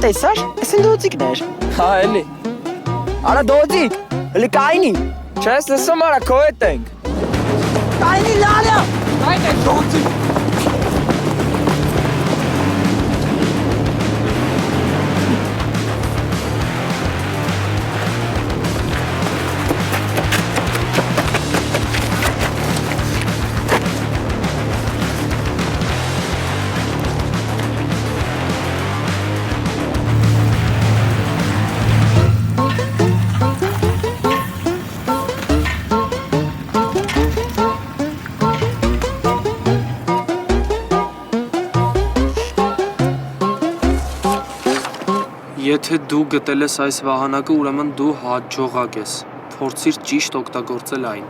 տեսար, այս են դոձիկներ։ Հա, էլի։ Արա դոձիկ, հլի կայնի։ Չես լսում արա քո հետ ենք։ Կայնի լալյա։ Այդ է դոձիկ։ Եթե դու գտել ես այս վահանակը, ուրեմն դու հաջողակ ես։ Փորձիր ճիշտ օգտագործել այն։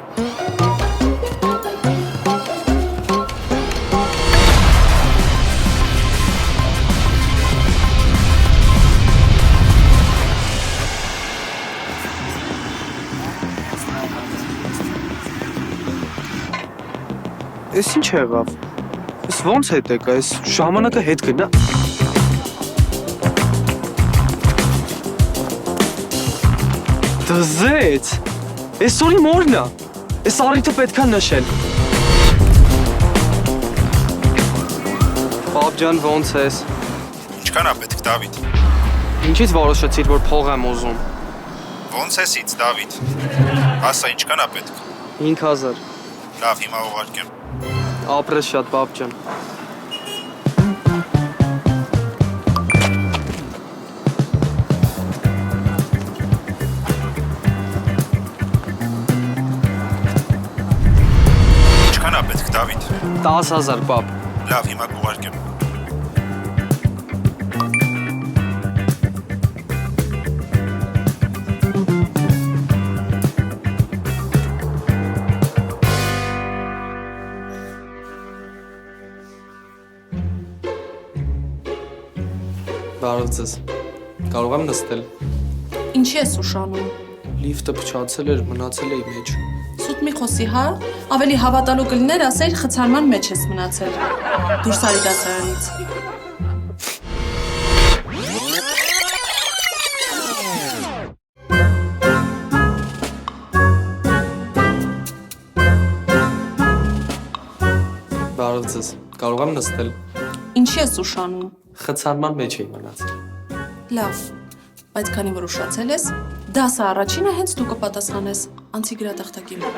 Էս ինչ եղավ։ Էս ո՞նց հետ եկա, էս ժամանակը հետ գնա։ Դզեց, ես սորի մորն է, ես առիթը պետքա նշել։ Պապ ջան, ոնց ես։ Ինչքան է պետք, Դավիթ։ Ինչից որոշեցիր, որ փող եմ ուզում։ Ոնց ես ինձ, Դավիթ։ Ասա, ինչքան է պետք։ 5000։ Լավ, հիմա ուղարկեմ։ Ապրես շատ, պապ ջան։ Ինչքան է պետք, Դավիթ։ 10000, պապ։ Լավ, հիմա կուղարկեմ։ Բարև ձեզ։ Կարող եմ նստել։ Ինչի ես ուշանում։ Լիֆտը փչացել էր, մնացել էի մեջ։ Սուտ մի խոսի, հա։ Ավելի հավատալու կլիներ, ասեիր խցարման մեջ ես մնացել։ Դուրս արի դասարանից։ Բարև ձեզ։ Կարող եմ նստել։ Ինչի ես ուշանում։ Խցարման մեջ էի մնացել։ Լավ, բայց քանի որ ուշացել ես, դասը առաջինը հենց դու կպատասխանես անցի գրատախտակի մոտ։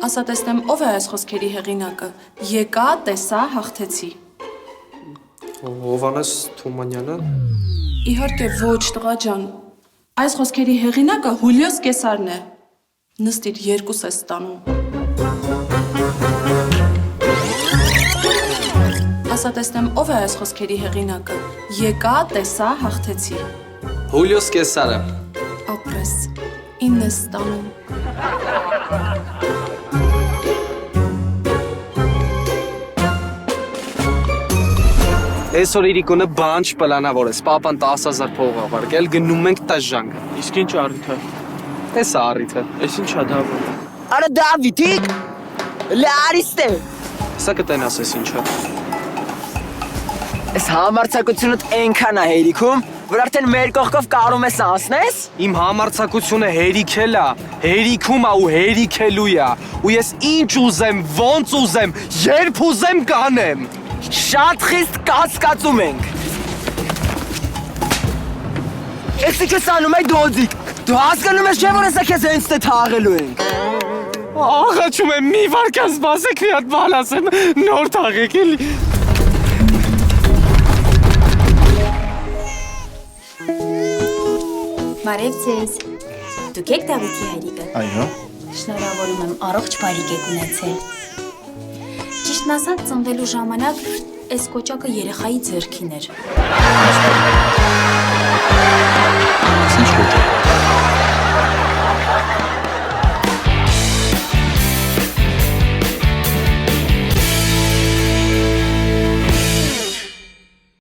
Ասա տեսնեմ, ով է այս խոսքերի հեղինակը։ Եկա, տեսա, հաղթեցի։ Հովհաննես Թումանյանը։ Իհարկե ոչ, տղա ջան։ Այս խոսքերի հեղինակը Հուլիոս Կեսարն է։ Նստիր, երկուս ես ստանում։ Ասա տեսնեմ, ով է այս խոսքերի հեղինակը։ Եկա, տեսա, հաղթեցի։ Հուլիոս Կեսարը։ Ապրես, 9 ես ստանում։ Այսօր իրիկոնը բանջ պլանավոր ես, պապան 10000 փող ավարկել, գնում ենք տաժանգ։ Իսկ ինչ առիթը։ Էս է առիթը։ Էս ինչա դա։ Արա Դավիթիկ, լարիստե։ Սա կտենաս էս ինչա։ Այս համարձակությունդ այնքան է հերիքում, որ արդեն մեր կողքով կարում ես անցնես։ Իմ համարձակությունը հերիքել է, հերիքում է ու հերիքելու է։ Ու ես ինչ ուզեմ, ոնց ուզեմ, երբ ուզեմ կանեմ։ Շատ խիստ կասկածում ենք։ Էսի քեզ անում է դոձիկ։ Դու հասկանում ես չէ՞ որ հեսա քեզ հենց թե թաղելու ենք։ Աղաչում եմ մի վարկան սպասեք մի հատ բան ասեմ, նոր թաղեք էլի։ Բարև ձեզ։ Դուք եք Դավիթի հայրիկը։ Այո։ Շնորհավորում եմ, առողջ բարիք եք ունեցել։ Ճիշտն ասած, ծնվելու ժամանակ այս կոճակը երեխայի ձեռքին էր։